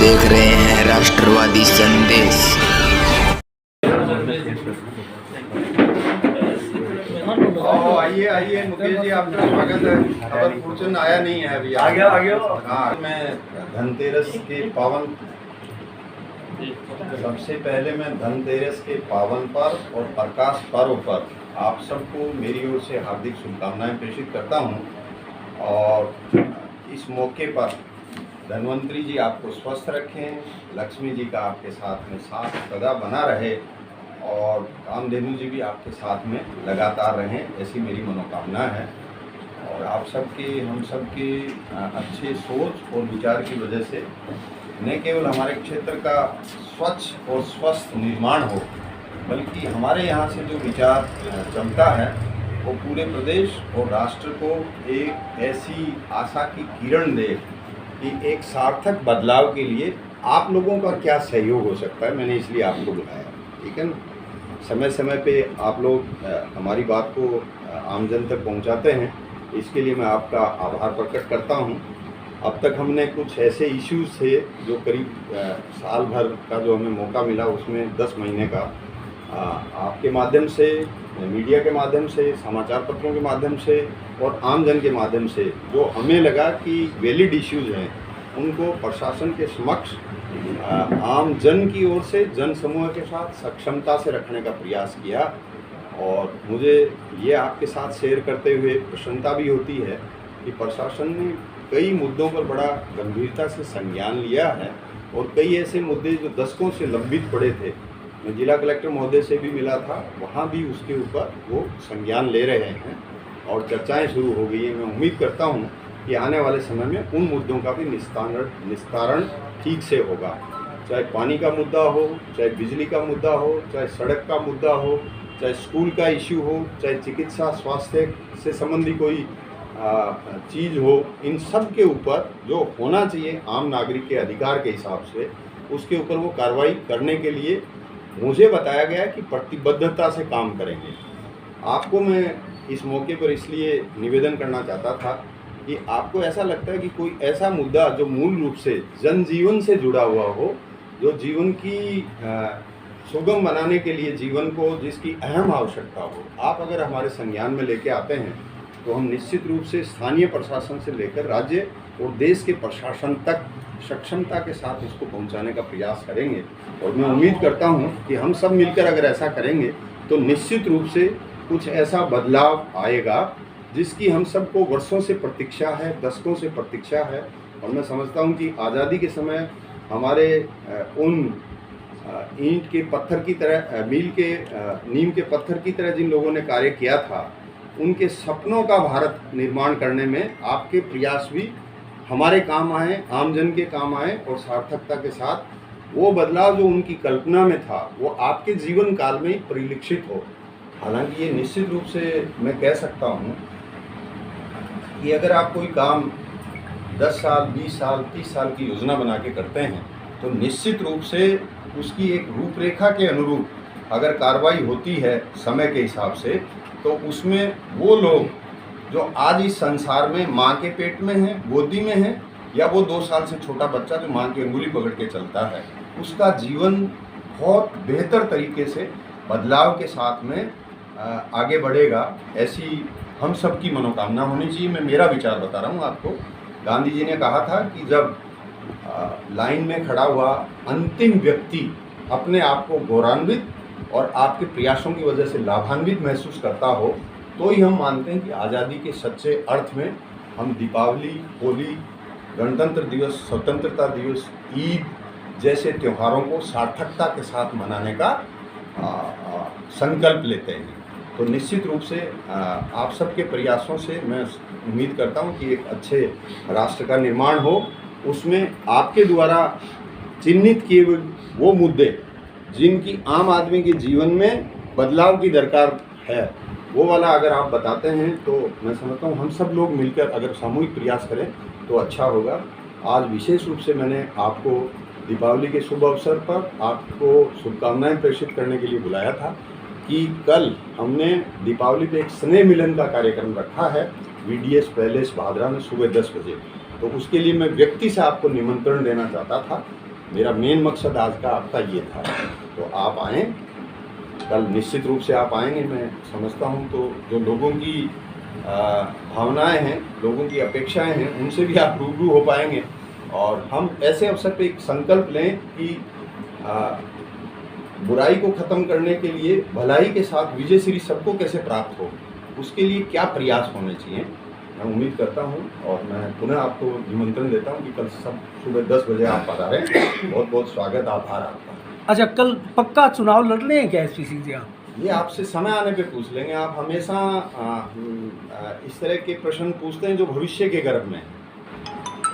देख रहे हैं राष्ट्रवादी संदेश। आइए आइए मुकेश जी, आपका स्वागत है। खबर फॉर्चून आया नहीं है अभी। आ गया। हाँ, मैं धनतेरस के पावन, सबसे पहले मैं धनतेरस के पावन पर्व और प्रकाश पर्व पर आप सबको मेरी ओर से हार्दिक शुभकामनाएं प्रेषित करता हूं। और इस मौके पर धन्वंतरी जी आपको स्वस्थ रखें, लक्ष्मी जी का आपके साथ में साथ सदा बना रहे और कामधेनु जी भी आपके साथ में लगातार रहें, ऐसी मेरी मनोकामना है। और आप सबके, हम सबके अच्छे सोच और विचार की वजह से न केवल हमारे क्षेत्र का स्वच्छ और स्वस्थ निर्माण हो, बल्कि हमारे यहाँ से जो विचार चलता है वो पूरे प्रदेश और राष्ट्र को एक ऐसी आशा की किरण दे कि एक सार्थक बदलाव के लिए आप लोगों का क्या सहयोग हो सकता है। मैंने इसलिए आपको बुलाया, ठीक है ना। समय समय पे आप लोग हमारी बात को आम जन तक पहुंचाते हैं, इसके लिए मैं आपका आभार प्रकट करता हूं। अब तक हमने कुछ ऐसे इश्यूज़ थे जो करीब साल भर का जो हमें मौका मिला, उसमें 10 महीने का आपके माध्यम से, मीडिया के माध्यम से, समाचार पत्रों के माध्यम से और आम जन के माध्यम से जो हमें लगा कि वैलिड इश्यूज़ हैं, उनको प्रशासन के समक्ष आम जन की ओर से जन समूह के साथ सक्षमता से रखने का प्रयास किया। और मुझे ये आपके साथ शेयर करते हुए प्रसन्नता भी होती है कि प्रशासन ने कई मुद्दों पर बड़ा गंभीरता से संज्ञान लिया है और कई ऐसे मुद्दे जो दशकों से लंबित पड़े थे, मैं जिला कलेक्टर महोदय से भी मिला था, वहाँ भी उसके ऊपर वो संज्ञान ले रहे हैं और चर्चाएं शुरू हो गई हैं। मैं उम्मीद करता हूँ कि आने वाले समय में उन मुद्दों का भी निस्तारण ठीक से होगा। चाहे पानी का मुद्दा हो, चाहे बिजली का मुद्दा हो, चाहे सड़क का मुद्दा हो, चाहे स्कूल का इश्यू हो, चाहे चिकित्सा स्वास्थ्य से संबंधी कोई चीज़ हो, इन सब के ऊपर जो होना चाहिए आम नागरिक के अधिकार के हिसाब से, उसके ऊपर वो कार्रवाई करने के लिए मुझे बताया गया कि प्रतिबद्धता से काम करेंगे। आपको मैं इस मौके पर इसलिए निवेदन करना चाहता था कि आपको ऐसा लगता है कि कोई ऐसा मुद्दा जो मूल रूप से जनजीवन से जुड़ा हुआ हो, जो जीवन की सुगम बनाने के लिए, जीवन को जिसकी अहम आवश्यकता हो, आप अगर हमारे संज्ञान में लेके आते हैं तो हम निश्चित रूप से स्थानीय प्रशासन से लेकर राज्य और देश के प्रशासन तक सक्षमता के साथ इसको पहुंचाने का प्रयास करेंगे। और मैं उम्मीद करता हूं कि हम सब मिलकर अगर ऐसा करेंगे तो निश्चित रूप से कुछ ऐसा बदलाव आएगा जिसकी हम सबको वर्षों से प्रतीक्षा है, दशकों से प्रतीक्षा है। और मैं समझता हूं कि आज़ादी के समय हमारे उन ईंट के पत्थर की तरह, नीम के पत्थर की तरह जिन लोगों ने कार्य किया था, उनके सपनों का भारत निर्माण करने में आपके प्रयास भी हमारे काम आए, आम जन के काम आए और सार्थकता के साथ वो बदलाव जो उनकी कल्पना में था वो आपके जीवन काल में ही परिलक्षित हो। हालांकि ये निश्चित रूप से मैं कह सकता हूँ कि अगर आप कोई काम 10 साल, 20 साल, 30 साल की योजना बना के करते हैं तो निश्चित रूप से उसकी एक रूपरेखा के अनुरूप अगर कार्रवाई होती है समय के हिसाब से, तो उसमें वो लोग जो आज इस संसार में माँ के पेट में हैं, गोदी में हैं, या वो 2 साल से छोटा बच्चा जो माँ की अंगुली पकड़ के चलता है, उसका जीवन बहुत बेहतर तरीके से बदलाव के साथ में आगे बढ़ेगा, ऐसी हम सब की मनोकामना होनी चाहिए। मैं मेरा विचार बता रहा हूँ आपको। गांधी जी ने कहा था कि जब लाइन में खड़ा हुआ अंतिम व्यक्ति अपने आप को गौरवान्वित और आपके प्रयासों की वजह से लाभान्वित महसूस करता हो, तो ही हम मानते हैं कि आज़ादी के सच्चे अर्थ में हम दीपावली, होली, गणतंत्र दिवस, स्वतंत्रता दिवस, ईद जैसे त्योहारों को सार्थकता के साथ मनाने का संकल्प लेते हैं। तो निश्चित रूप से आप सबके प्रयासों से मैं उम्मीद करता हूं कि एक अच्छे राष्ट्र का निर्माण हो। उसमें आपके द्वारा चिन्हित किए हुए वो मुद्दे जिनकी आम आदमी के जीवन में बदलाव की दरकार है, वो वाला अगर आप बताते हैं तो मैं समझता हूँ हम सब लोग मिलकर अगर सामूहिक प्रयास करें तो अच्छा होगा। आज विशेष रूप से मैंने आपको दीपावली के शुभ अवसर पर आपको शुभकामनाएं प्रेषित करने के लिए बुलाया था कि कल हमने दीपावली पे एक स्नेह मिलन का कार्यक्रम रखा है VDS पैलेस भादरा में सुबह 10 बजे। तो उसके लिए मैं व्यक्ति से आपको निमंत्रण देना चाहता था मेरा मेन मकसद आज का आपका ये था। तो आप आएँ, कल निश्चित रूप से आप आएंगे, मैं समझता हूँ। तो जो लोगों की भावनाएं हैं, लोगों की अपेक्षाएं हैं, उनसे भी आप रूबरू हो पाएंगे। और हम ऐसे अवसर पे एक संकल्प लें कि बुराई को ख़त्म करने के लिए भलाई के साथ विजय श्री सबको कैसे प्राप्त हो, उसके लिए क्या प्रयास होने चाहिए। मैं उम्मीद करता हूं और मैं पुनः आपको निमंत्रण देता हूं कि कल सब सुबह 10 बजे आप पधारें। बहुत बहुत स्वागत, आभार आपका। अच्छा, कल पक्का चुनाव लड़ रहे हैं क्या एसपी सिंह जी आप? ये आपसे समय आने पे पूछ लेंगे। आप हमेशा इस तरह के प्रश्न पूछते हैं जो भविष्य के गर्भ में है।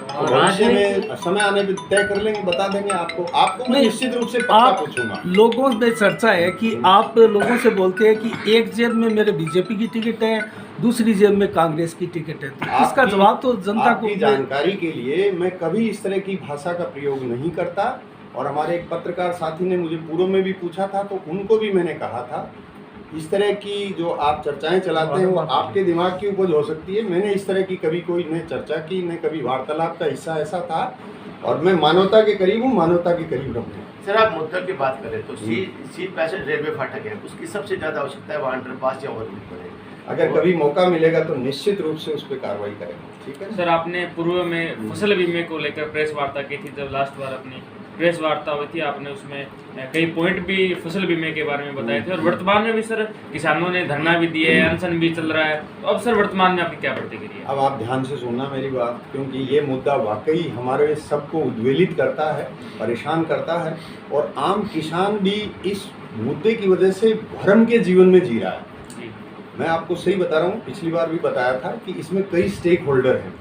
तो भविष्य में समय आने पे तय कर लेंगे, बता देंगे आपको मैं निश्चित रूप से पक्का पूछूंगा। लोगों में चर्चा है कि आप लोगों से बोलते हैं कि एक जेब में मेरे बीजेपी की टिकट है, दूसरी जेब में कांग्रेस की टिकट है। तो इसका जवाब तो जनता को। जानकारी के लिए मैं कभी इस तरह की भाषा का प्रयोग नहीं करता। और हमारे एक पत्रकार साथी ने मुझे पूर्व में भी पूछा था, तो उनको भी मैंने कहा था इस तरह की जो आप चर्चाएं चलाते हैं वो आपके दिमाग की उपज हो सकती है। मैंने इस तरह की कभी कोई न चर्चा की, न कभी वार्तालाप का हिस्सा ऐसा था। और मैं मानवता के करीब हूँ, मानवता के करीब रहूँगा। सर, आप मुद्दा की बात करें तो सी पैसेंजर रेलवे फाटक है, उसकी सबसे ज़्यादा आवश्यकता है, वहाँ अंडरपास या ओवरब्रिज बने। अगर कभी मौका मिलेगा तो निश्चित रूप से उस पर कार्रवाई करेंगे। ठीक है सर, आपने पूर्व में फसल बीमे को लेकर प्रेस वार्ता की थी। जब लास्ट बार अपनी प्रेस वार्ता हुई थी, आपने उसमें कई पॉइंट भी फसल बीमे के बारे में बताए थे। और वर्तमान में भी सर किसानों ने धरना भी दिया है, अनशन भी चल रहा है। तो अब सर वर्तमान में आपकी क्या प्रतिक्रिया है? अब आप ध्यान से सुनना मेरी बात, क्योंकि ये मुद्दा वाकई हमारे सबको उद्वेलित करता है, परेशान करता है। और आम किसान भी इस मुद्दे की वजह से भ्रम के जीवन में जी रहा है। मैं आपको सही बता रहा हूँ, पिछली बार भी बताया था कि इसमें कई स्टेक होल्डर हैं।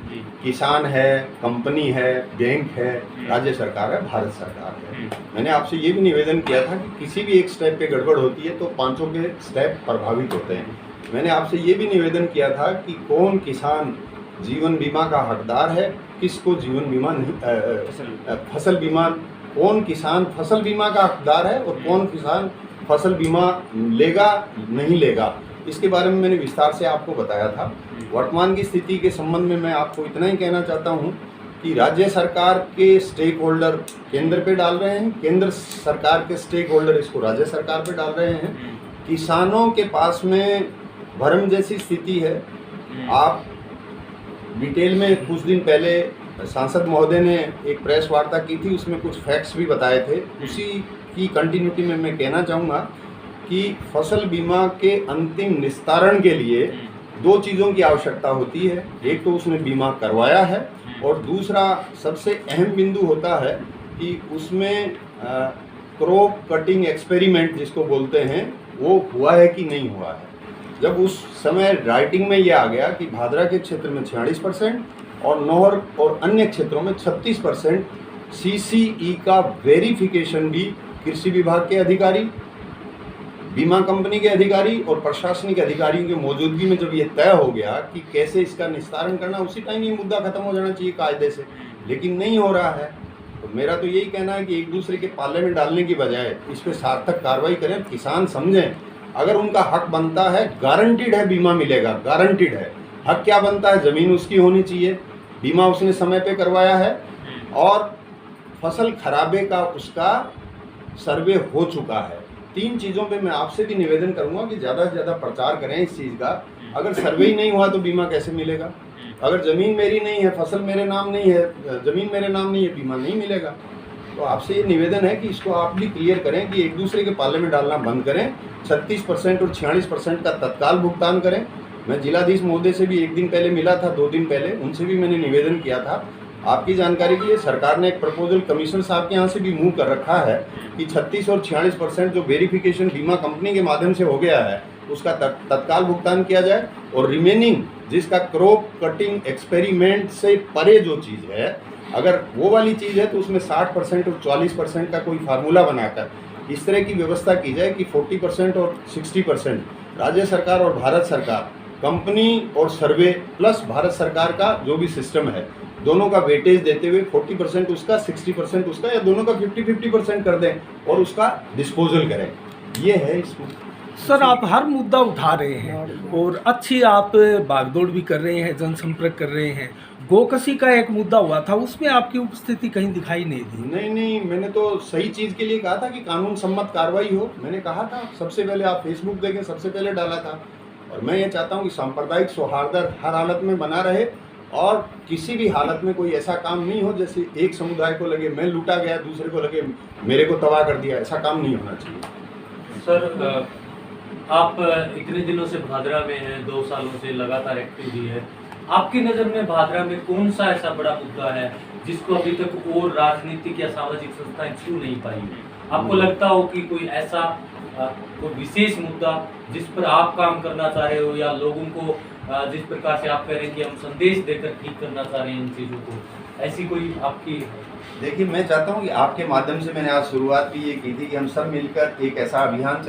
किसान है, कंपनी है, बैंक है, राज्य सरकार है, भारत सरकार है। मैंने आपसे ये भी निवेदन किया था कि किसी भी एक स्टेप पे गड़बड़ होती है तो पांचों के स्टेप प्रभावित होते हैं। मैंने आपसे ये भी निवेदन किया था कि कौन किसान जीवन बीमा का हकदार है, किसको जीवन बीमा नहीं, फसल बीमा, कौन किसान फसल बीमा का हकदार है और कौन किसान फसल बीमा लेगा नहीं लेगा, इसके बारे में मैंने विस्तार से आपको बताया था। वर्तमान की स्थिति के संबंध में मैं आपको इतना ही कहना चाहता हूं कि राज्य सरकार के स्टेक होल्डर केंद्र पे डाल रहे हैं, केंद्र सरकार के स्टेक होल्डर इसको राज्य सरकार पे डाल रहे हैं। किसानों के पास में भ्रम जैसी स्थिति है। आप डिटेल में कुछ दिन पहले सांसद महोदय ने एक प्रेस वार्ता की थी, उसमें कुछ फैक्ट्स भी बताए थे। उसी की कंटिन्यूटी में मैं कहना चाहूँगा कि फसल बीमा के अंतिम निस्तारण के लिए दो चीज़ों की आवश्यकता होती है। एक तो उसने बीमा करवाया है और दूसरा सबसे अहम बिंदु होता है कि उसमें क्रॉप कटिंग एक्सपेरिमेंट जिसको बोलते हैं वो हुआ है कि नहीं हुआ है। जब उस समय राइटिंग में ये आ गया कि भादरा के क्षेत्र में 46% और नौहर और अन्य क्षेत्रों में 36% CCE का वेरिफिकेशन भी कृषि विभाग के अधिकारी, बीमा कंपनी के अधिकारी और प्रशासनिक अधिकारियों की मौजूदगी में जब ये तय हो गया कि कैसे इसका निस्तारण करना, उसी टाइम ये मुद्दा खत्म हो जाना चाहिए कायदे से, लेकिन नहीं हो रहा है। तो मेरा तो यही कहना है कि एक दूसरे के पाले में डालने की बजाय इस पर सार्थक कार्रवाई करें। किसान समझें अगर उनका हक बनता है, गारंटीड है बीमा मिलेगा, गारंटीड है। हक क्या बनता है? ज़मीन उसकी होनी चाहिए, बीमा उसने समय पे करवाया है और फसल खराबे का उसका सर्वे हो चुका है। तीन चीज़ों पे मैं आपसे भी निवेदन करूंगा कि ज़्यादा से ज़्यादा प्रचार करें इस चीज़ का। अगर सर्वे ही नहीं हुआ तो बीमा कैसे मिलेगा? अगर ज़मीन मेरी नहीं है, फसल मेरे नाम नहीं है, ज़मीन मेरे नाम नहीं है, बीमा नहीं मिलेगा। तो आपसे ये निवेदन है कि इसको आप भी क्लियर करें कि एक दूसरे के पाले में डालना बंद करें। 36% और 46% का तत्काल भुगतान करें। मैं जिलाधीश महोदय से भी एक दिन पहले मिला था, 2 दिन पहले, उनसे भी मैंने निवेदन किया था। आपकी जानकारी के लिए सरकार ने एक प्रपोजल कमिश्नर साहब के यहाँ से भी मूव कर रखा है कि 36 और 46% जो वेरिफिकेशन बीमा कंपनी के माध्यम से हो गया है उसका तत्काल भुगतान किया जाए और रिमेनिंग जिसका क्रॉप कटिंग एक्सपेरिमेंट से परे जो चीज़ है, अगर वो वाली चीज़ है तो उसमें 60% और 40% का कोई फार्मूला बनाकर इस तरह की व्यवस्था की जाए कि 40% और 60% राज्य सरकार और भारत सरकार, कंपनी और सर्वे प्लस भारत सरकार का जो भी सिस्टम है, दोनों का वेटेज देते हुए 40% उसका, 60% उसका, या दोनों का 50-50% कर दें और उसका डिस्पोजल करें। ये है इसमें। सर आप हर मुद्दा उठा रहे हैं और अच्छी आप भागदौड़ भी कर रहे हैं, जनसंपर्क कर रहे हैं। गोकसी का एक मुद्दा हुआ था, उसमें आपकी उपस्थिति कहीं दिखाई नहीं दी। नहीं, मैंने तो सही चीज़ के लिए कहा था कि कानून सम्मत कार्रवाई हो। मैंने कहा था सबसे पहले, आप फेसबुक देखें, सबसे पहले डाला था। और मैं ये चाहता हूँ कि सांप्रदायिक सौहार्द हर हालत में बना रहे और किसी भी हालत में कोई ऐसा काम नहीं हो जैसे एक समुदाय को लगे मैं लूटा गया, दूसरे को लगे मेरे को तबाह कर दिया। ऐसा काम नहीं होना चाहिए। सर आप इतने दिनों से भादरा में हैं, 2 सालों से लगातार एक्टिव भी है। आपकी नज़र में भादरा में कौन सा ऐसा बड़ा मुद्दा है जिसको अभी तक और राजनीतिक या सामाजिक संस्थाएं छू नहीं पाई है? आपको लगता हो कि कोई ऐसा कोई विशेष मुद्दा जिस पर आप काम करना चाह रहे हो, या लोगों को जिस प्रकार से आप कह रहे हैं कि हम संदेश देकर ठीक करना चाह रहे हैं इन चीज़ों को, ऐसी कोई आपकी? देखिए, मैं चाहता हूँ कि आपके माध्यम से मैंने आज शुरुआत भी ये की थी कि हम सब मिलकर एक ऐसा अभियान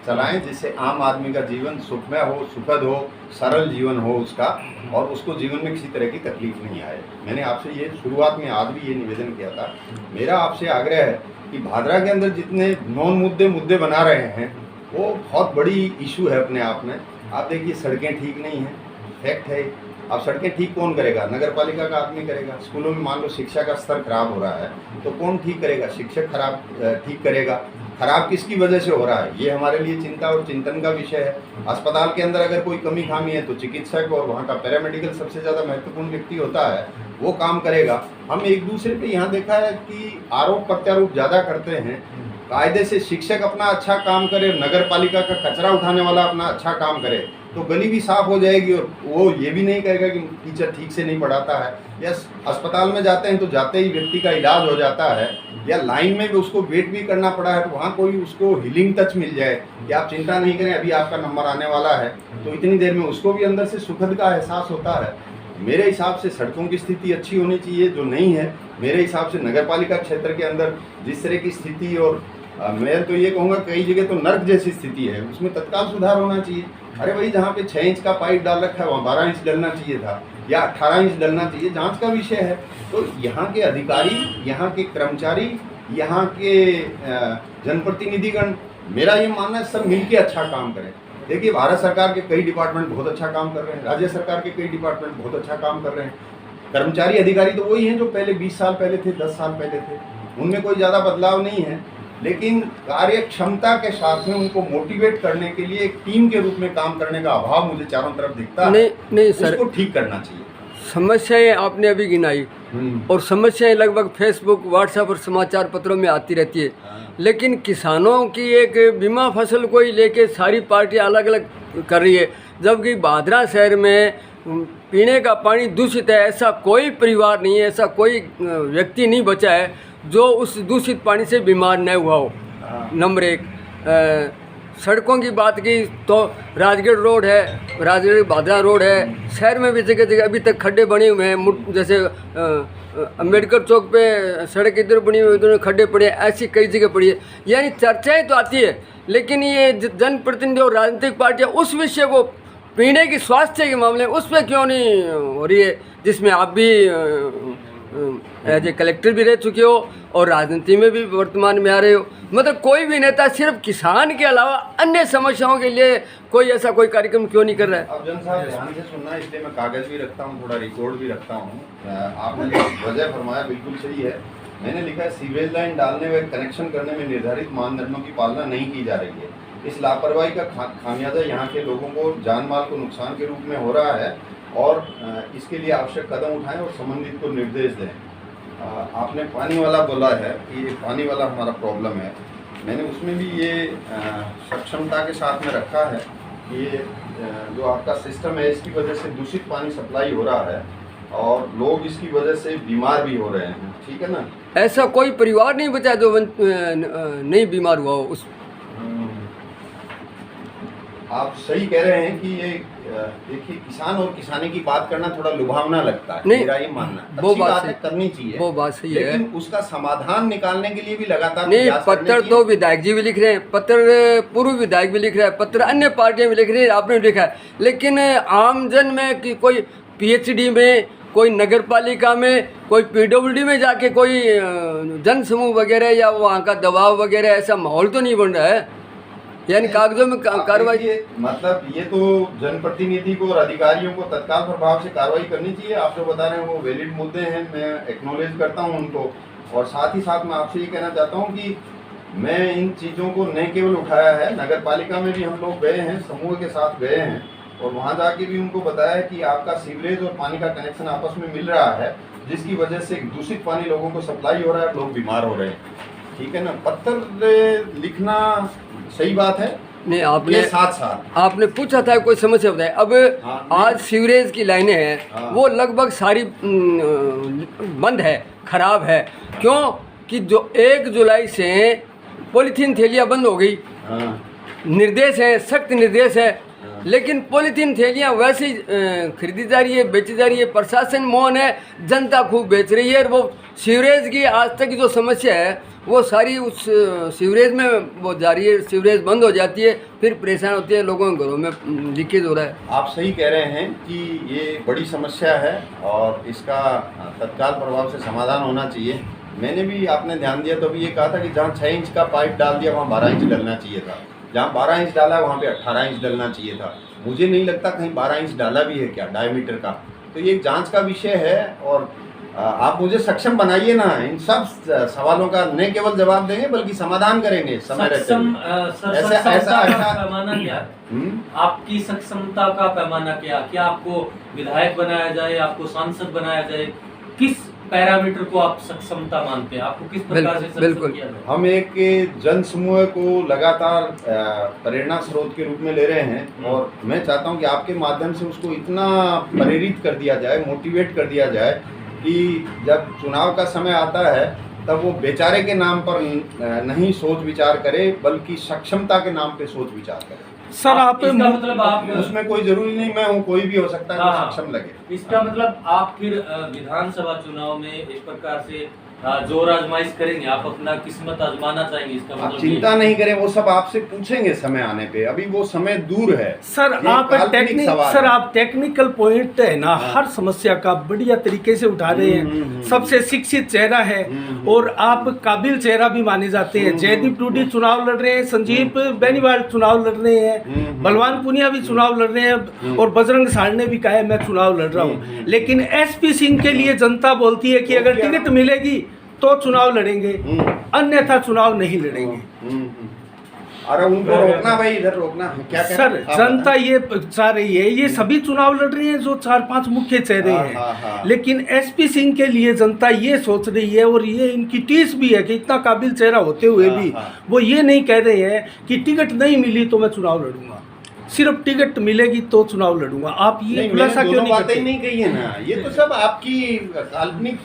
चलाएं जिससे आम आदमी का जीवन सुखमय हो, सुखद हो, सरल जीवन हो उसका, और उसको जीवन में किसी तरह की तकलीफ नहीं आए। मैंने आपसे ये शुरुआत में आज भी ये निवेदन किया था। मेरा आपसे आग्रह है कि भादरा के अंदर जितने नॉन मुद्दे बना रहे हैं वो बहुत बड़ी इशू है अपने आप में। आप देखिए, सड़कें ठीक नहीं हैं, फैक्ट है। अब सड़कें ठीक कौन करेगा? नगर पालिका का आदमी करेगा। स्कूलों में मान लो शिक्षा का स्तर खराब हो रहा है तो कौन ठीक करेगा? शिक्षक ठीक करेगा। खराब किसकी वजह से हो रहा है? ये हमारे लिए चिंता और चिंतन का विषय है। अस्पताल के अंदर अगर कोई कमी खामी है तो चिकित्सक और वहाँ का पैरामेडिकल सबसे ज़्यादा महत्वपूर्ण व्यक्ति होता है, वो काम करेगा। हम एक दूसरे पे यहाँ देखा है कि आरोप प्रत्यारोप ज़्यादा करते हैं। कायदे से शिक्षक अपना अच्छा काम करे, नगर पालिका का कचरा उठाने वाला अपना अच्छा काम करे तो गली भी साफ हो जाएगी और वो ये भी नहीं कहेगा कि टीचर ठीक से नहीं पढ़ाता है। या अस्पताल में जाते हैं तो जाते ही व्यक्ति का इलाज हो जाता है, या लाइन में भी उसको वेट भी करना पड़ा है तो वहाँ कोई उसको हीलिंग टच मिल जाए कि आप चिंता नहीं करें, अभी आपका नंबर आने वाला है, तो इतनी देर में उसको भी अंदर से सुखद का एहसास होता है। मेरे हिसाब से सड़कों की स्थिति अच्छी होनी चाहिए, जो नहीं है। मेरे हिसाब से नगर पालिका क्षेत्र के अंदर जिस तरह की स्थिति, और मैं तो ये कहूँगा कई जगह तो नर्क जैसी स्थिति है, उसमें तत्काल सुधार होना चाहिए। अरे भाई, जहाँ पे 6 इंच का पाइप डाल रखा है वहाँ 12 इंच डलना चाहिए था, या 18 इंच डलना चाहिए। जांच का विषय है। तो यहाँ के अधिकारी, यहाँ के कर्मचारी, यहाँ के जनप्रतिनिधिगण, मेरा ये मानना है सब मिलके अच्छा काम करें। देखिए, भारत सरकार के कई डिपार्टमेंट बहुत अच्छा काम कर रहे हैं, राज्य सरकार के कई डिपार्टमेंट बहुत अच्छा काम कर रहे हैं। कर्मचारी अधिकारी तो वही हैं जो पहले 20 साल पहले थे, 10 साल पहले थे, उनमें कोई ज़्यादा बदलाव नहीं है। लेकिन कार्य क्षमता के साथ में उनको मोटिवेट करने के लिए एक टीम के रूप में काम करने का अभाव मुझे चारों तरफ दिखता है। नहीं सर, उसको ठीक करना चाहिए। समस्याएं आपने अभी गिनाई और समस्याएं लगभग फेसबुक, व्हाट्सएप और समाचार पत्रों में आती रहती है, लेकिन किसानों की एक बीमा फसल को ही लेके सारी पार्टियां अलग अलग कर रही है। जबकि भादरा शहर में पीने का पानी दूषित है, ऐसा कोई परिवार नहीं है, ऐसा कोई व्यक्ति नहीं बचा है जो उस दूषित पानी से बीमार न हुआ हो। नंबर 1, सड़कों की बात की तो राजगढ़ रोड है, राजगढ़ भादरा रोड है, शहर में भी जगह जगह अभी तक खड्डे बने हुए हैं। जैसे अम्बेडकर चौक पे सड़क इधर बनी हुई, उधर खड्डे पड़े हैं, ऐसी कई जगह पड़ी है। यानी चर्चाएं तो आती है, लेकिन ये जनप्रतिनिधि और राजनीतिक पार्टियाँ उस विषय को, पीने की स्वास्थ्य के मामले उस पर क्यों नहीं हो रही है, जिसमें आप भी एज ए कलेक्टर भी रह चुके हो और राजनीति में भी वर्तमान में आ रहे हो। मतलब कोई भी नेता सिर्फ किसान के अलावा अन्य समस्याओं के लिए कोई ऐसा कोई कार्यक्रम क्यों नहीं कर रहा है? अब जन साहब ध्यान से सुनना, इसलिए मैं कागज भी रखता हूँ, थोड़ा रिकॉर्ड भी रखता हूँ। आपने जो वजह फरमाया बिल्कुल सही है। मैंने लिखा है, सीवेज लाइन डालने व कनेक्शन करने में निर्धारित मानदंडों की पालना नहीं की जा रही है। इस लापरवाही का खामियाजा यहाँ के लोगों को जान माल को नुकसान के रूप में हो रहा है और इसके लिए आवश्यक कदम उठाएं और संबंधित को निर्देश दें। आपने पानी वाला बोला है कि ये पानी वाला हमारा प्रॉब्लम है। मैंने उसमें भी ये सक्षमता के साथ में रखा है कि ये जो आपका सिस्टम है इसकी वजह से दूषित पानी सप्लाई हो रहा है और लोग इसकी वजह से बीमार भी हो रहे हैं। ठीक है ना? ऐसा कोई परिवार नहीं बचा जो नहीं बीमार हुआ हो। उस आप सही कह रहे हैं कि ये देखिए, किसान और किसानी की बात करना थोड़ा लुभावना लगता है, नहीं, मेरा ये मानना है। वो अच्छी बात है, करनी चाहिए, वो बात सही है, लेकिन उसका समाधान निकालने के लिए भी लगातार नहीं। प्रयास करने पत्र की- तो विधायक जी भी लिख रहे हैं, पत्र पूर्व विधायक भी लिख रहा है, पत्र अन्य पार्टियां भी लिख रही है, आपने भी लिखा है। लेकिन आमजन में कि कोई पीएचडी में, कोई नगर पालिका में, कोई पीडब्ल्यूडी में जाके कोई जन समूह वगैरह या वहाँ का दबाव वगैरह ऐसा माहौल तो नहीं बन रहा है। यानी कागजों में कार्रवाई। देखिए, मतलब ये तो जनप्रतिनिधि को और अधिकारियों को तत्काल प्रभाव से कार्रवाई करनी चाहिए। आप जो बता रहे हैं वो वैलिड मुद्दे हैं, मैं एक्नॉलेज करता हूं उनको। और साथ ही साथ मैं आपसे ये कहना चाहता हूं कि मैं इन चीज़ों को न केवल उठाया है, नगर पालिका में भी हम लोग गए हैं, समूह के साथ गए हैं और वहाँ जाके भी उनको बताया कि आपका सीवरेज और पानी का कनेक्शन आपस में मिल रहा है, जिसकी वजह से दूषित पानी लोगों को सप्लाई हो रहा है, लोग बीमार हो रहे हैं। ठीक है ना, पत्र लिखना सही बात है, नहीं आपने साथ साथ आपने पूछा था कोई समस्या बताए। अब हाँ, आज सीवरेज की लाइनें हैं, हाँ। वो लगभग सारी बंद है, खराब है। क्यों कि जो 1 जुलाई से पॉलीथीन थैलियाँ बंद हो गई, हाँ, निर्देश है, सख्त निर्देश है, लेकिन पॉलीथीन थैलियाँ वैसे ही खरीदी जा रही है, बेची जा रही है। प्रशासन मौन है, जनता खूब बेच रही है। और वो सीवरेज की आज तक की जो समस्या है वो सारी उस सीवरेज में वो जा रही है। सीवरेज बंद हो जाती है, फिर परेशान होती है, लोगों के घरों में लीकेज हो रहा है। आप सही कह रहे हैं कि ये बड़ी समस्या है और इसका तत्काल प्रभाव से समाधान होना चाहिए। मैंने भी, आपने ध्यान दिया तो अभी ये कहा था कि जहाँ 6 इंच का पाइप डाल दिया वहाँ 12 इंच डलना चाहिए था, जहाँ 12 इंच डाला वहाँ पे 18 इंच डलना चाहिए था। मुझे नहीं लगता कहीं 12 इंच डाला भी है क्या डायमीटर का। तो ये एक जांच का विषय है और आप मुझे सक्षम बनाइए ना, इन सब सवालों का न केवल जवाब देंगे बल्कि समाधान करेंगे समय रहते हुए। ऐसा पैमाना क्या है? आपकी सक्षमता का पैमाना क्या आपको विधायक बनाया जाए, आपको सांसद बनाया जाए? किस पैरामीटर को आप सक्षमता मानते हैं? आपको किस प्रकार से सक्षम किया जाए? हम एक जन समूह को लगातार प्रेरणा स्रोत के रूप में ले रहे हैं और मैं चाहता हूं कि आपके माध्यम से उसको इतना प्रेरित कर दिया जाए, मोटिवेट कर दिया जाए कि जब चुनाव का समय आता है तब वो बेचारे के नाम पर नहीं सोच विचार करे बल्कि सक्षमता के नाम पे सोच विचार करे। सर आप इसका मतलब आप उसमें कोई जरूरी नहीं मैं हूँ, कोई भी हो सकता है जो हाँ, सक्षम लगे। इसका मतलब आप फिर विधानसभा चुनाव में एक प्रकार से जोर आजमाइश करेंगे, आप अपना किस्मत आजमाना चाहेंगे। इसका आप मतलब चिंता नहीं करें, वो सब आपसे पूछेंगे समय आने पे, अभी वो समय दूर है। सर ये आप काल्पनिक सवाल है। आप टेक्निकल पॉइंट है ना, हर समस्या का बढ़िया तरीके से उठा रहे हैं। सबसे शिक्षित चेहरा है और आप काबिल चेहरा भी माने जाते हैं। जयदीप टूडी चुनाव लड़ रहे हैं, संजीव बेनीवाल चुनाव लड़ रहे हैं, बलवान पुनिया भी चुनाव लड़ रहे हैं और बजरंग साल ने भी कहा है मैं चुनाव लड़ रहा हूँ। लेकिन एसपी सिंह के लिए जनता बोलती है कि अगर टिकट मिलेगी तो चुनाव लड़ेंगे, अन्यथा चुनाव नहीं लड़ेंगे। अरे उनको रोकना भाई, इधर रोकना क्या सर जनता ये चाह रही है, ये सभी चुनाव लड़ रहे हैं जो 4-5 मुख्य चेहरे हैं, लेकिन एसपी सिंह के लिए जनता ये सोच रही है और ये इनकी टीस भी है कि इतना काबिल चेहरा होते हुए भी वो ये नहीं कह रहे हैं कि टिकट नहीं मिली तो मैं चुनाव लड़ूंगा, सिर्फ टिकट मिलेगी तो चुनाव लड़ूंगा। आप ये खुलासा क्यों नहीं करते? नहीं कही है ना, ये तो सब आपकी काल्पनिक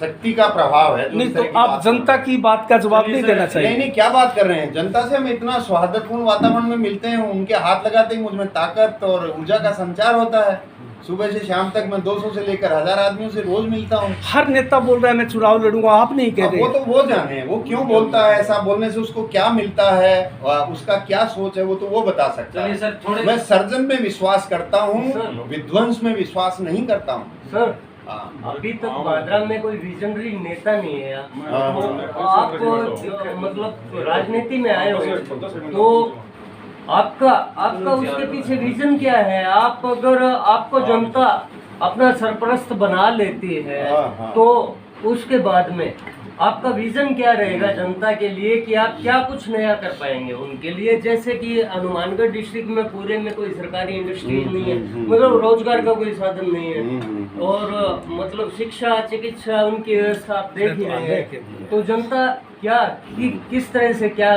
शक्ति का प्रभाव है। नहीं तो आप जनता की बात का जवाब नहीं देना चाहिए। नहीं, क्या बात कर रहे हैं, जनता से हम इतना सौहार्दपूर्ण वातावरण में मिलते हैं, उनके हाथ लगाते ही मुझ में ताकत और ऊर्जा का संचार होता है। सुबह से शाम तक मैं 200 से लेकर 1000 आदमियों से रोज मिलता हूँ। हर नेता बोल रहा है मैं चुनाव लड़ूंगा, आप नहीं कह रहे। वो तो वो जाने वो क्यों बोलता है, ऐसा बोलने से उसको क्या मिलता है, उसका क्या सोच है, वो तो वो बता सकता है। सर मैं सर्जन में विश्वास करता हूँ, विध्वंस में विश्वास नहीं करता हूँ। सर अभी तक भादरा में कोई विजनरी नेता नहीं है। आप मतलब राजनीति में आए हो तो आपका उसके पीछे विजन क्या है? आप अगर आपको जनता अपना सरपरस्त बना लेती है तो उसके बाद में आपका विजन क्या रहेगा जनता के लिए कि आप क्या कुछ नया कर पाएंगे उनके लिए? जैसे कि हनुमानगढ़ डिस्ट्रिक्ट में पूरे में कोई सरकारी इंडस्ट्री नहीं है, मतलब रोजगार का कोई साधन नहीं है और मतलब शिक्षा चिकित्सा उनकी व्यवस्था आप देख ही रहे हैं। तो जनता क्या किस तरह से क्या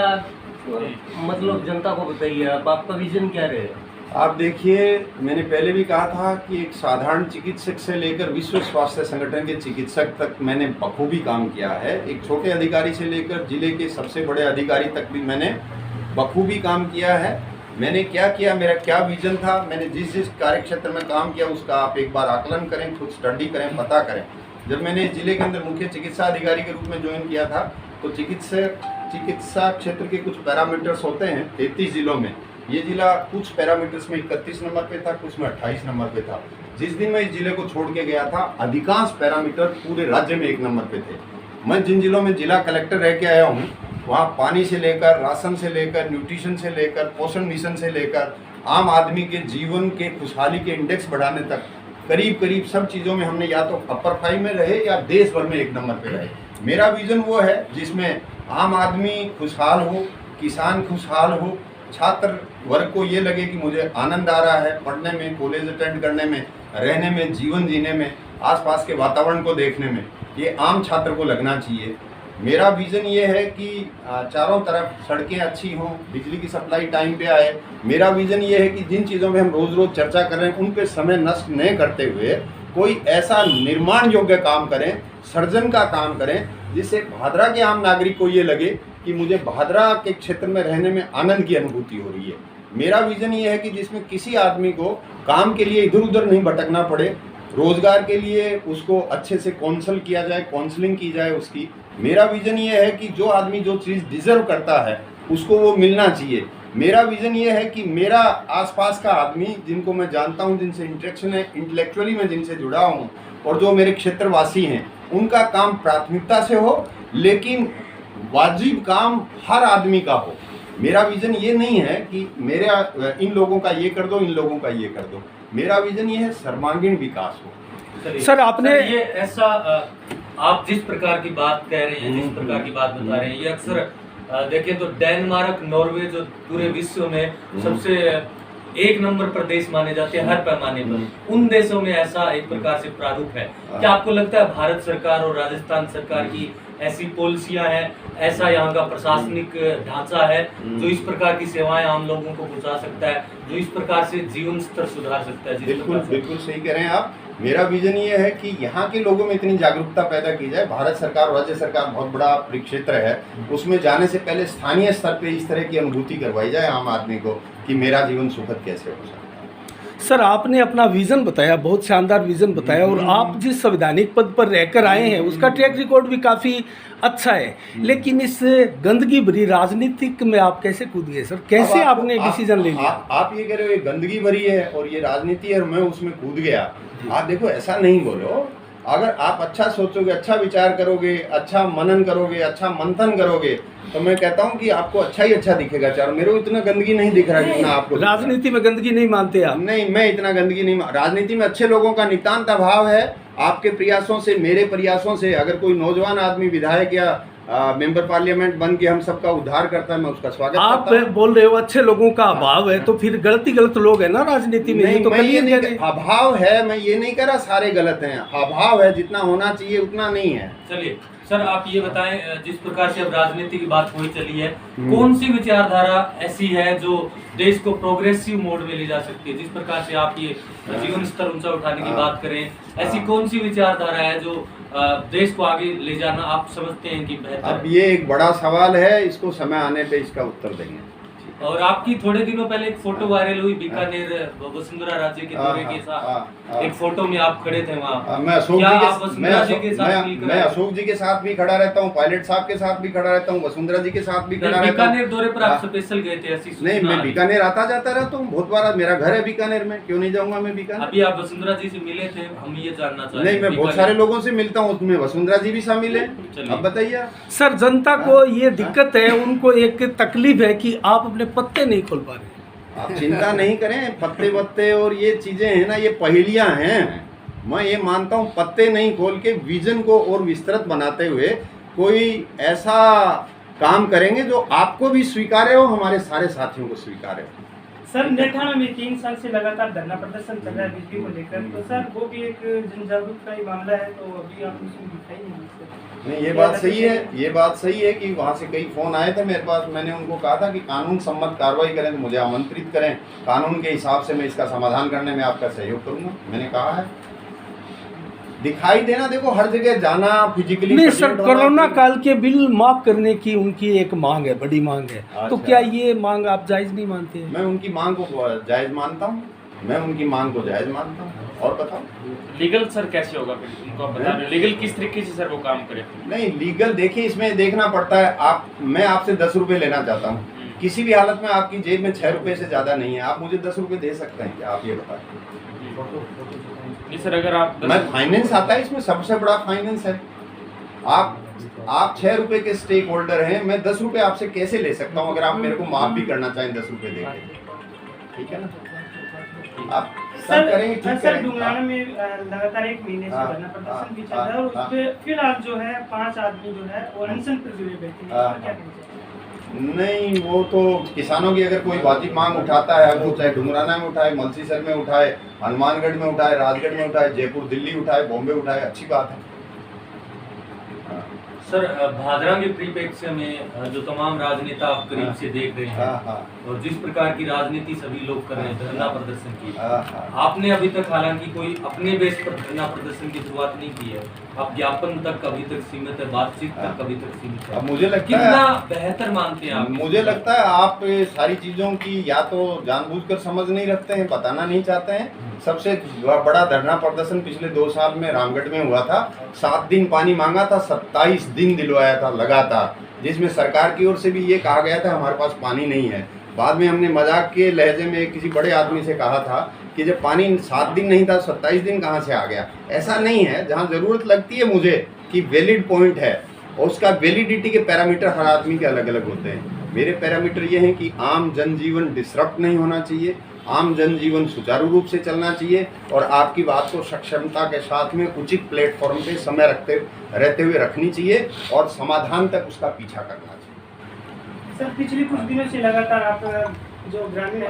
मतलब जनता को बताइए आप, आपका विजन क्या रहेगा? आप देखिए, मैंने पहले भी कहा था कि एक साधारण चिकित्सक से लेकर विश्व स्वास्थ्य संगठन के चिकित्सक तक मैंने बखूबी काम किया है। एक छोटे अधिकारी से लेकर जिले के सबसे बड़े अधिकारी तक भी मैंने बखूबी काम किया है। मैंने क्या किया, मेरा क्या विजन था, मैंने जिस जिस कार्य क्षेत्र में काम किया उसका आप एक बार आकलन करें, खुद स्टडी करें, पता करें। जब मैंने जिले के अंदर मुख्य चिकित्सा अधिकारी के रूप में ज्वाइन किया था तो चिकित्सा क्षेत्र के कुछ पैरामीटर्स होते हैं 33 जिलों में। ये जिला कुछ पैरामीटर्स में 31 नंबर पे था, कुछ में 28 नंबर पे था। जिस दिन मैं इस जिले को छोड़ के गया था अधिकांश पैरामीटर पूरे राज्य में 1 नंबर पे थे। मैं जिन जिलों में जिला कलेक्टर रह के आया हूँ वहाँ पानी से लेकर, राशन से लेकर, न्यूट्रिशन से लेकर, पोषण मिशन से लेकर, आम आदमी के जीवन के खुशहाली के इंडेक्स बढ़ाने तक करीब करीब सब चीज़ों में हमने या तो अपर 5 में रहे या देश भर में 1 नंबर पे रहे। मेरा विज़न वो है जिसमें आम आदमी खुशहाल हो, किसान खुशहाल हो, छात्र वर्ग को ये लगे कि मुझे आनंद आ रहा है पढ़ने में, कॉलेज अटेंड करने में, रहने में, जीवन जीने में, आसपास के वातावरण को देखने में, ये आम छात्र को लगना चाहिए। मेरा विज़न ये है कि चारों तरफ सड़कें अच्छी हों, बिजली की सप्लाई टाइम पे आए। मेरा विज़न ये है कि जिन चीज़ों पे हम रोज़ रोज़ चर्चा कर रहे हैं उन पे समय नष्ट नहीं करते हुए कोई ऐसा निर्माण योग्य काम करें, सर्जन का काम करें, जिससे भादरा के आम नागरिक को ये लगे कि मुझे भादरा के क्षेत्र में रहने में आनंद की अनुभूति हो रही है। मेरा विज़न ये है कि जिसमें किसी आदमी को काम के लिए इधर उधर नहीं भटकना पड़े, रोज़गार के लिए उसको अच्छे से काउंसल किया जाए, काउंसलिंग की जाए उसकी। मेरा विज़न ये है कि जो आदमी जो चीज़ डिज़र्व करता है उसको वो मिलना चाहिए। मेरा विज़न ये है कि मेरा आसपास का आदमी जिनको मैं जानता हूँ, जिनसे इंटरेक्शन है, इंटेलेक्चुअली मैं जिनसे जुड़ा हूँ और जो मेरे क्षेत्रवासी हैं, उनका काम प्राथमिकता से हो, लेकिन वाजिब काम हर आदमी का हो। मेरा विज़न ये नहीं है कि मेरा इन लोगों का ये कर दो, इन लोगों का ये कर दो। मेरा विज़न ये है सर्वांगीण विकास हो। सर आपने ये ऐसा आप जिस प्रकार की बात कह रहे हैं, जिस प्रकार की बात बता रहे हैं, ये अक्सर देखें तो डेनमार्क, नॉर्वे जो पूरे विश्व में सबसे 1 नंबर पर देश माने जाते हैं हर पैमाने पर, उन देशों में ऐसा एक प्रकार से प्रारूप है। क्या आपको लगता है भारत सरकार और राजस्थान सरकार की ऐसी पॉलिसियां हैं, ऐसा यहाँ का प्रशासनिक ढांचा है जो इस प्रकार की सेवाएं आम लोगों को पहुंचा सकता है, जो इस प्रकार से जीवन स्तर सुधार सकता है? बिल्कुल बिल्कुल सही कह रहे हैं आप। मेरा विजन ये है कि यहाँ के लोगों में इतनी जागरूकता पैदा की जाए। भारत सरकार और राज्य सरकार बहुत बड़ा परिक्षेत्र है, उसमें जाने से पहले स्थानीय स्तर पे इस तरह की अनुभूति करवाई जाए आम आदमी को कि मेरा जीवन सुखद कैसे हो सकता है। सर आपने अपना विज़न बताया, बहुत शानदार विज़न बताया, और आप जिस संवैधानिक पद पर रहकर आए हैं उसका ट्रैक रिकॉर्ड भी काफ़ी अच्छा है, लेकिन इस गंदगी भरी राजनीतिक में आप कैसे कूद गए सर? कैसे आपने डिसीजन ले लिया? आप ये कह रहे हो ये गंदगी भरी है और ये राजनीति है और मैं उसमें कूद गया। आप देखो ऐसा नहीं बोलो। अगर आप अच्छा सोचोगे, अच्छा विचार करोगे, अच्छा मनन करोगे, अच्छा मंथन करोगे, तो मैं कहता हूँ कि आपको अच्छा ही अच्छा दिखेगा। चारों मेरे को इतना गंदगी नहीं दिख रहा जितना आपको। राजनीति में गंदगी नहीं मानते आप? नहीं, मैं इतना गंदगी नहीं। राजनीति में अच्छे लोगों का नितांत अभाव है। आपके प्रयासों से, मेरे प्रयासों से अगर कोई नौजवान आदमी विधायक या मेंबर पार्लियामेंट बन के हम सबका उद्धार करता है, मैं उसका स्वागत करता हूं। आप बोल रहे हो अच्छे लोगों का अभाव है, तो फिर गलत लोग है ना राजनीति में? नहीं, तो मैं ये नहीं, अभाव है, मैं ये नहीं कह रहा सारे गलत हैं। अभाव है, जितना होना चाहिए उतना नहीं है। चलिए सर, आप ये बताएं, जिस प्रकार से अब राजनीति की बात हुई चली है, कौन सी विचारधारा ऐसी है जो देश को प्रोग्रेसिव मोड में ले जा सकती है? जिस प्रकार से आप ये जीवन स्तर ऊंचा उठाने की बात करें, ऐसी कौन सी विचारधारा है जो देश को आगे ले जाना आप समझते हैं कि बेहतर? अब ये एक बड़ा सवाल है, इसको समय आने पे इसका उत्तर देंगे। और आपकी थोड़े दिनों पहले एक फोटो वायरल हुई बीकानेर वसुंधरा राज्य के दौरे के साथ, एक फोटो में आप खड़े थे वहाँ। मैं अशोक जी के साथ भी खड़ा रहता हूँ, पायलट साहब के साथ भी खड़ा रहता हूँ, वसुंधरा जी के साथ भी खड़ा रहता हूँ। बीकानेर दौरे पर आप स्पेशल गए थे? ऐसी नहीं, मैं बीकानेर आता जाता रहता हूँ बहुत बार। मेरा घर है बीकानेर में, क्यों नहीं जाऊंगा मैं बीकानेर? अभी आप वसुंधरा जी से मिले थे, हम ये जानना चाहते हैं। नहीं, मैं बहुत सारे लोगों से मिलता हूँ, उसमें वसुंधरा जी भी शामिल है। अब बताइए सर, जनता को ये दिक्कत है, उनको एक तकलीफ है कि आप अपने पत्ते नहीं खोल पा रहे। आप चिंता नहीं करें, पत्ते वत्ते और ये चीजें हैं ना, ये पहेलियां हैं। मैं ये मानता हूँ पत्ते नहीं खोल के विजन को और विस्तृत बनाते हुए कोई ऐसा काम करेंगे जो आपको भी स्वीकार्य हो, हमारे सारे साथियों को स्वीकार्य हो। सर, नेठाना में 3 साल से लगातार धरना प्रदर्शन चल रहा है बिजली को लेकर, तो सर वो भी एक जन जागरूकता ही मामला है, तो अभी आप उसमें दिखाई नहीं। ये बात सही है, ये बात सही है कि वहाँ से कई फ़ोन आए थे मेरे पास। मैंने उनको कहा था कि कानून सम्मत कार्रवाई करें तो मुझे आमंत्रित करें, कानून के हिसाब से मैं इसका समाधान करने में आपका सहयोग करूँगा। मैंने कहा है, दिखाई देना, देखो हर जगह जाना फिजिकली नहीं सर, कोरोना काल के बिल माफ करने की उनकी एक मांग है, बड़ी मांग है। तो क्या ये मांग आप जायज़ नहीं मानते हैं? मैं उनकी मांग को जायज़ मानता हूँ, मैं उनकी मांग को जायज़ मानता हूँ। और बताओ लीगल सर कैसे होगा फिर? उनको आप बता रहे हो लीगल किस तरीके से सर वो काम करे? नहीं, लीगल देखिए, इसमें देखना पड़ता है। मैं आपसे 10 रुपये लेना चाहता हूँ, किसी भी हालत में आपकी जेब में 6 रुपये से ज़्यादा नहीं है, आप मुझे 10 रुपये दे सकते हैं क्या? आप ये बताएं। नहीं सर, अगर आप मैं फाइनेंस आता है, इसमें सबसे बड़ा फाइनेंस है। आप आप 6 रुपए के स्टेक होल्डर हैं, मैं 10 रुपए आपसे कैसे ले सकता हूँ अगर आप मेरे को माफ भी करना चाहें 10 रुपए देके, ठीक है ना? आप सब करेंगे, ठीक सर करेंगे। डुमराना में लगातार 1 महीने से हाँ, धरना प्रदर्शन भी चल हाँ, रहा है और हाँ, उसपे फिर आज जो है 5 आदमी जो है वो अनशन पर जुड़े बैठे हैं, हाँ, इसका क्या कहना चाहिए? नहीं, वो तो किसानों की अगर कोई वाजिब मांग उठाता है, वो चाहे डुमराना में उठाए, मलसीसर में उठाए, हनुमानगढ़ में उठाए, राजगढ़ में उठाए, जयपुर दिल्ली उठाए, बॉम्बे उठाए, अच्छी बात है। सर भादरा के परिप्रेक्ष्य में जो तमाम राजनेता आप करीब से देख रहे हैं हाँ, हाँ, और जिस प्रकार की राजनीति सभी लोग कर रहे हैं धरना प्रदर्शन की, हाँ, हाँ। आपने अभी तक हालांकि कोई अपने बेस पर धरना प्रदर्शन की शुरुआत नहीं की है, आप ज्ञापन तक अभी तक सीमित है, बातचीत तक अभी तक सीमित है। अब मुझे लगता कितना है, बेहतर मानते हैं आप? मुझे लगता है आप सारी चीजों की या तो जानबूझकर समझ नहीं रखते हैं, बताना नहीं चाहते हैं। सबसे बड़ा धरना प्रदर्शन पिछले 2 साल में रामगढ़ में हुआ था। 7 दिन पानी मांगा था, 27 दिन दिलवाया था लगातार, जिसमें सरकार की ओर से भी ये कहा गया था हमारे पास पानी नहीं है। बाद में हमने मजाक के लहजे में किसी बड़े आदमी से कहा था कि जब पानी 7 दिन नहीं था, 27 दिन कहाँ से आ गया? ऐसा नहीं है। जहाँ ज़रूरत लगती है मुझे कि वैलिड पॉइंट है और उसका वैलिडिटी के पैरामीटर हर आदमी के अलग अलग होते हैं। मेरे पैरामीटर ये हैं कि आम जनजीवन डिसरप्ट नहीं होना चाहिए, आम जनजीवन सुचारू रूप से चलना चाहिए और आपकी बात को सक्षमता के साथ में उचित प्लेटफॉर्म पे समय रहते हुए रखनी चाहिए और समाधान तक उसका पीछा करना चाहिए। सर पिछले कुछ दिनों से लगातार आप जो ग्रामीण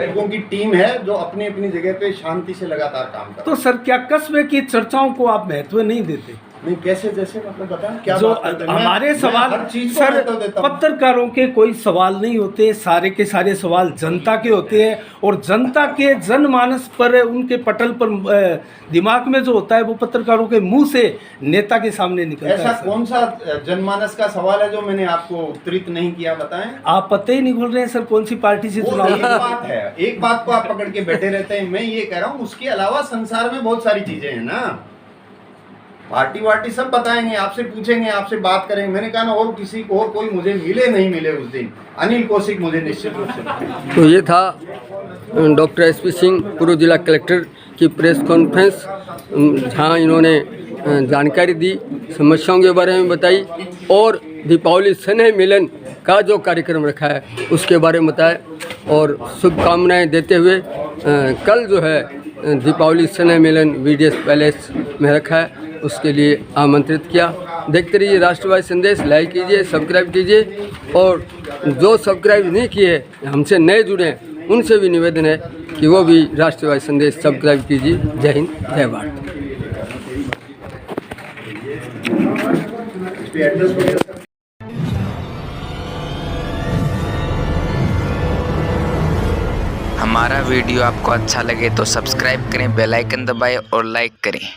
लोगों की टीम है जो अपनी अपनी जगह पे शांति से लगातार काम कर तो सर क्या कस्बे की चर्चाओं को आप महत्व नहीं देते? नहीं, कैसे जैसे मतलब बताएं क्या जो बात करते हैं? हमारे मैं सवाल हर चीज को सर महत्व देता हूं। पत्रकारों के कोई सवाल नहीं होते, सारे के सारे सवाल जनता के होते हैं और जनता के जनमानस पर उनके पटल पर दिमाग में जो होता है वो पत्रकारों के मुंह से नेता के सामने निकलता ऐसा है। सर कौन सा जनमानस का सवाल है जो मैंने आपको उत्तरित नहीं किया, बताएं? आप पता ही नहीं बोल रहे हैं सर कौन सी पार्टी से वो चुनाव एक बात है, एक बात को आप पकड़ के बैठे रहते हैं। मैं ये कह रहा हूँ उसके अलावा संसार में बहुत सारी चीजें हैं ना। पार्टी वार्टी सब बताएंगे, आपसे पूछेंगे, आपसे बात करेंगे। मैंने कहा ना और किसी को और कोई मुझे मिले नहीं मिले उस दिन, अनिल कौशिक मुझे निश्चित रूप से। तो ये था डॉक्टर एसपी सिंह पूर्व जिला कलेक्टर की प्रेस कॉन्फ्रेंस, जहाँ इन्होंने जानकारी दी, समस्याओं के बारे में बताई और दीपावली स्नेह मिलन का जो कार्यक्रम रखा है उसके बारे में बताया और शुभकामनाएं देते हुए कल जो है दीपावली स्नेह मिलन VDS पैलेस में रखा है, उसके लिए आमंत्रित किया। देखते रहिए राष्ट्रवादी संदेश, लाइक कीजिए, सब्सक्राइब कीजिए और जो सब्सक्राइब नहीं किए हमसे नए जुड़े उनसे भी निवेदन है कि वो भी राष्ट्रवादी संदेश सब्सक्राइब कीजिए। जय हिंद, जय भारत। हमारा वीडियो आपको अच्छा लगे तो सब्सक्राइब करें, बेल आइकन दबाएं और लाइक करें।